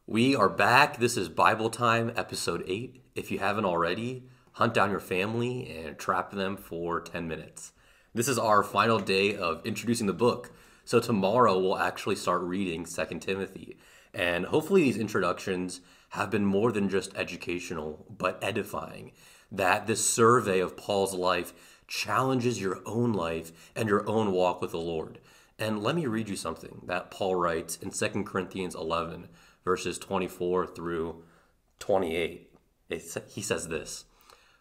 We are back. This is Bible Time, episode 8. If you haven't already, hunt down your family and trap them for 10 minutes. This is our final day of introducing the book. So tomorrow we'll actually start reading Second Timothy. And hopefully these introductions have been more than just educational, but edifying. That this survey of Paul's life challenges your own life and your own walk with the Lord. And let me read you something that Paul writes in Second Corinthians 11, verses 24 through 28. He says this: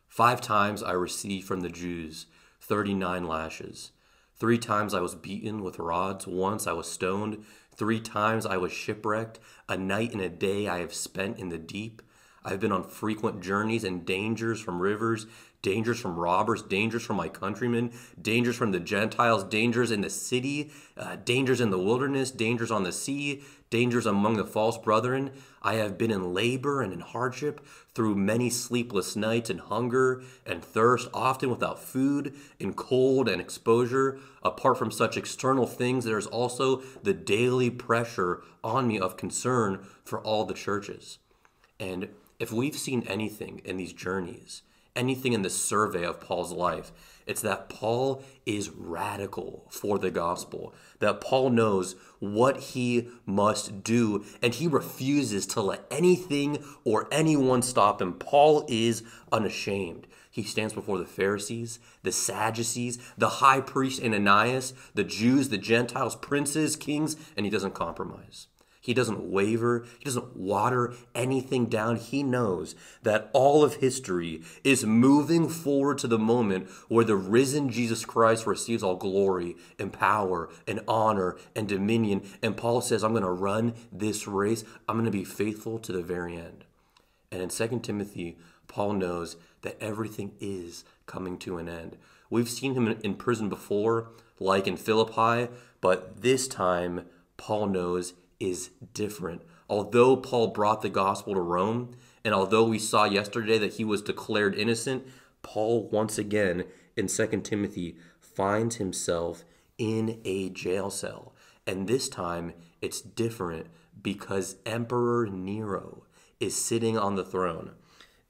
5 times I received from the Jews 39 lashes. 3 times I was beaten with rods. Once I was stoned. 3 times I was shipwrecked. A night and a day I have spent in the deep. I've been on frequent journeys and dangers from rivers, dangers from robbers, dangers from my countrymen, dangers from the Gentiles, dangers in the city, dangers in the wilderness, dangers on the sea, dangers among the false brethren. I have been in labor and in hardship, through many sleepless nights, and hunger and thirst, often without food, in cold and exposure. Apart from such external things, there is also the daily pressure on me of concern for all the churches. And if we've seen anything in these journeys, anything in this survey of Paul's life, it's that Paul is radical for the gospel, that Paul knows what he must do, and he refuses to let anything or anyone stop him. Paul is unashamed. He stands before the Pharisees, the Sadducees, the high priest Ananias, the Jews, the Gentiles, princes, kings, and he doesn't compromise. He doesn't waver. He doesn't water anything down. He knows that all of history is moving forward to the moment where the risen Jesus Christ receives all glory and power and honor and dominion. And Paul says, I'm going to run this race. I'm going to be faithful to the very end. And in Second Timothy, Paul knows that everything is coming to an end. We've seen him in prison before, like in Philippi, but this time Paul knows is different. Although Paul brought the gospel to Rome, and although we saw yesterday that he was declared innocent, Paul once again in Second Timothy finds himself in a jail cell. And this time it's different because Emperor Nero is sitting on the throne.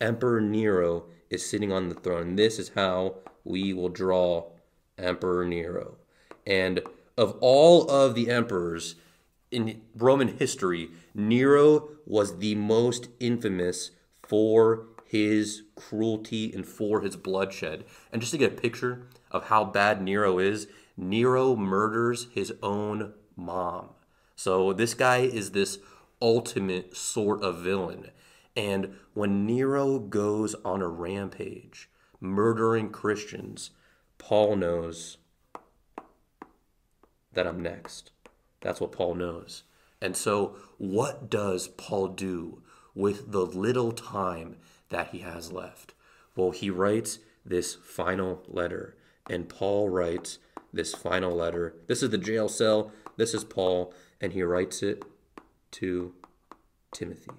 Emperor Nero is sitting on the throne. This is how we will draw Emperor Nero. And of all of the emperors in Roman history, Nero was the most infamous for his cruelty and for his bloodshed. And just to get a picture of how bad Nero is, Nero murders his own mom. So this guy is this ultimate sort of villain. And when Nero goes on a rampage, murdering Christians, Paul knows that I'm next. That's what Paul knows. And so what does Paul do with the little time that he has left? Well, he writes this final letter. And Paul writes this final letter. This is the jail cell. This is Paul. And he writes it to Timothy.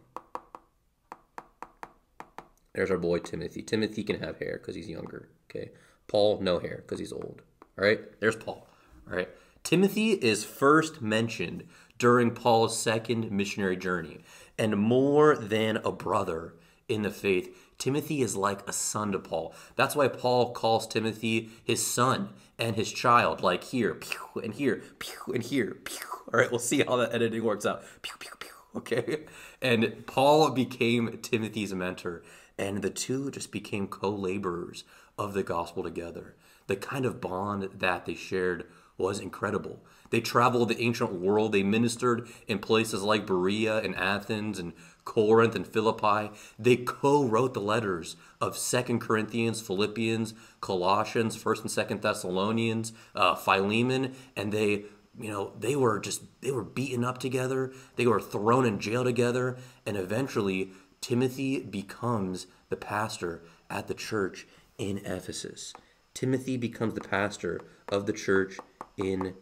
There's our boy Timothy. Timothy can have hair because he's younger. Okay. Paul, no hair because he's old. All right. There's Paul. All right. Timothy is first mentioned during Paul's second missionary journey, and more than a brother in the faith, Timothy is like a son to Paul. That's why Paul calls Timothy his son and his child, like here, pew, and here, pew, and here, pew. All right, we'll see how that editing works out. Pew, pew, pew, okay? And Paul became Timothy's mentor, and the two just became co-laborers of the gospel together. The kind of bond that they shared was incredible. They traveled the ancient world. They ministered in places like Berea and Athens and Corinth and Philippi. They co-wrote the letters of Second Corinthians, Philippians, Colossians, First and Second Thessalonians, Philemon, and they were beaten up together. They were thrown in jail together, and eventually Timothy becomes the pastor at the church in Ephesus. Timothy becomes the pastor of the church in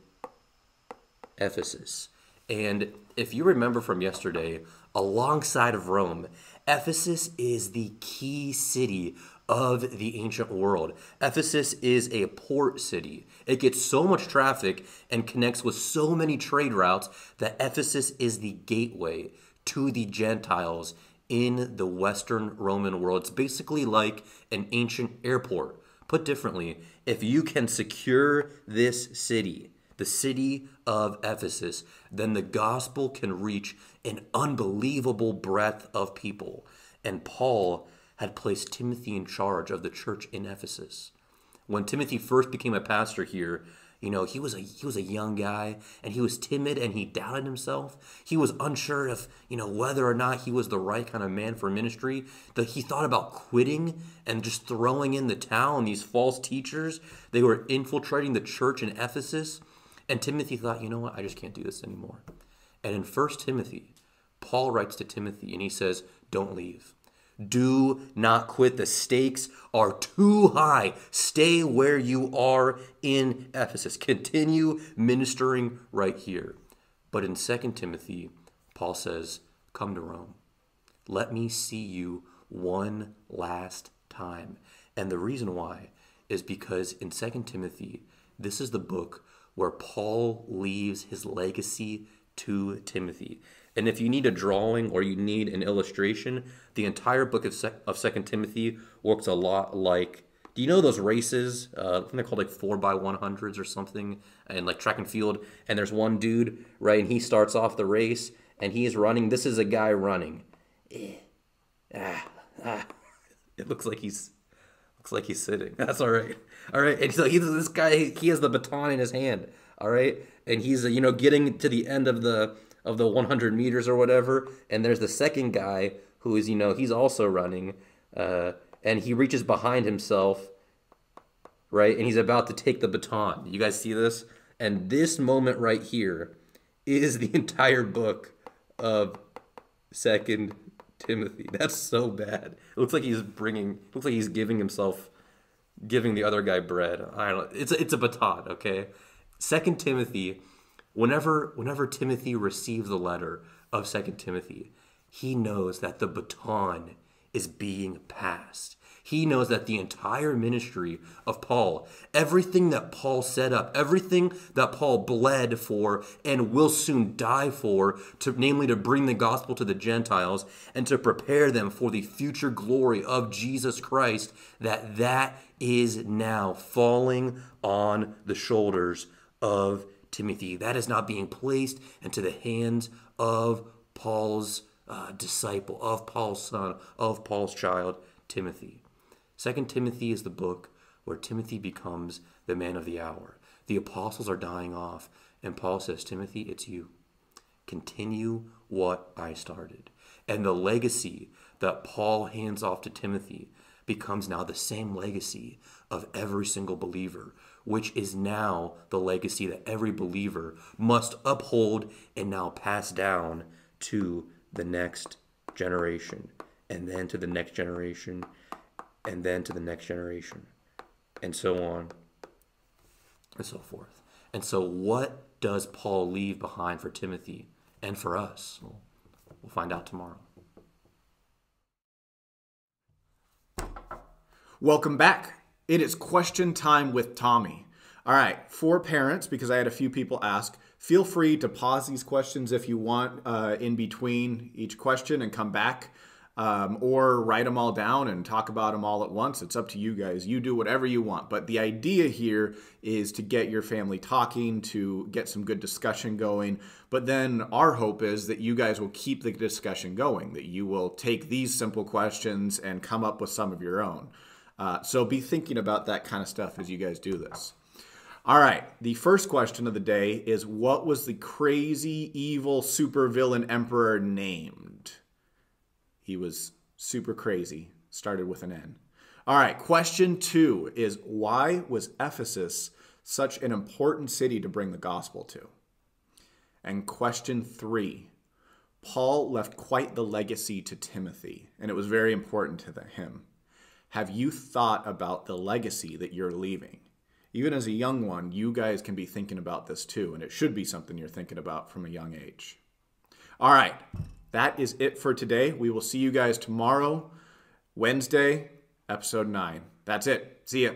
Ephesus. And if you remember from yesterday, alongside of Rome, Ephesus is the key city of the ancient world. Ephesus is a port city. It gets so much traffic and connects with so many trade routes that Ephesus is the gateway to the Gentiles in the Western Roman world. It's basically like an ancient airport. Put differently, if you can secure this city, the city of Ephesus, then the gospel can reach an unbelievable breadth of people. And Paul had placed Timothy in charge of the church in Ephesus. When Timothy first became a pastor here, he was a young guy, and he was timid, and he doubted himself. He was unsure if, whether or not he was the right kind of man for ministry. That he thought about quitting and just throwing in the towel. And these false teachers, they were infiltrating the church in Ephesus. And Timothy thought, you know what, I just can't do this anymore. And in 1 Timothy, Paul writes to Timothy, and he says, don't leave. Do not quit. The stakes are too high. Stay where you are in Ephesus. Continue ministering right here. But in 2 Timothy, Paul says, come to Rome. Let me see you one last time. And the reason why is because in 2 Timothy, this is the book where Paul leaves his legacy to Timothy. And if you need a drawing or you need an illustration, the entire book of 2 Timothy works a lot like, do you know those races? I think they're called like 4x100s or something, and like track and field. And there's one dude, right, and he starts off the race, and he is running. This is a guy running. It looks like he's sitting. That's all right. All right. And so this guy, he has the baton in his hand. All right. And he's, getting to the end of the 100 meters or whatever. And there's the second guy who is, he's also running. And he reaches behind himself. Right. And he's about to take the baton. You guys see this? And this moment right here is the entire book of 2 Timothy. That's so bad. It looks like he's giving the other guy bread. I don't know. It's a baton, okay? 2 Timothy, whenever Timothy receives the letter of 2 Timothy, he knows that the baton is being passed. He knows that the entire ministry of Paul, everything that Paul set up, everything that Paul bled for and will soon die for, namely to bring the gospel to the Gentiles and to prepare them for the future glory of Jesus Christ, that is now falling on the shoulders of Timothy. That is not being placed into the hands of Paul's disciple, of Paul's son, of Paul's child, Timothy. 2 Timothy is the book where Timothy becomes the man of the hour. The apostles are dying off, and Paul says, Timothy, it's you. Continue what I started. And the legacy that Paul hands off to Timothy becomes now the same legacy of every single believer, which is now the legacy that every believer must uphold and now pass down to the next generation, and then to the next generation, and then to the next generation, and so on and so forth. And so what does Paul leave behind for Timothy and for us? We'll find out tomorrow. Welcome back. It is question time with Tommy. All right, for parents, because I had a few people ask, feel free to pause these questions if you want in between each question and come back. Or write them all down and talk about them all at once. It's up to you guys. You do whatever you want. But the idea here is to get your family talking, to get some good discussion going. But then our hope is that you guys will keep the discussion going, that you will take these simple questions and come up with some of your own. So be thinking about that kind of stuff as you guys do this. All right, the first question of the day is, what was the crazy, evil, supervillain emperor named? He was super crazy, started with an N. All right, question 2 is, why was Ephesus such an important city to bring the gospel to? And question 3, Paul left quite the legacy to Timothy, and it was very important to him. Have you thought about the legacy that you're leaving? Even as a young one, you guys can be thinking about this too, and it should be something you're thinking about from a young age. All right. That is it for today. We will see you guys tomorrow, Wednesday, episode 9. That's it. See ya.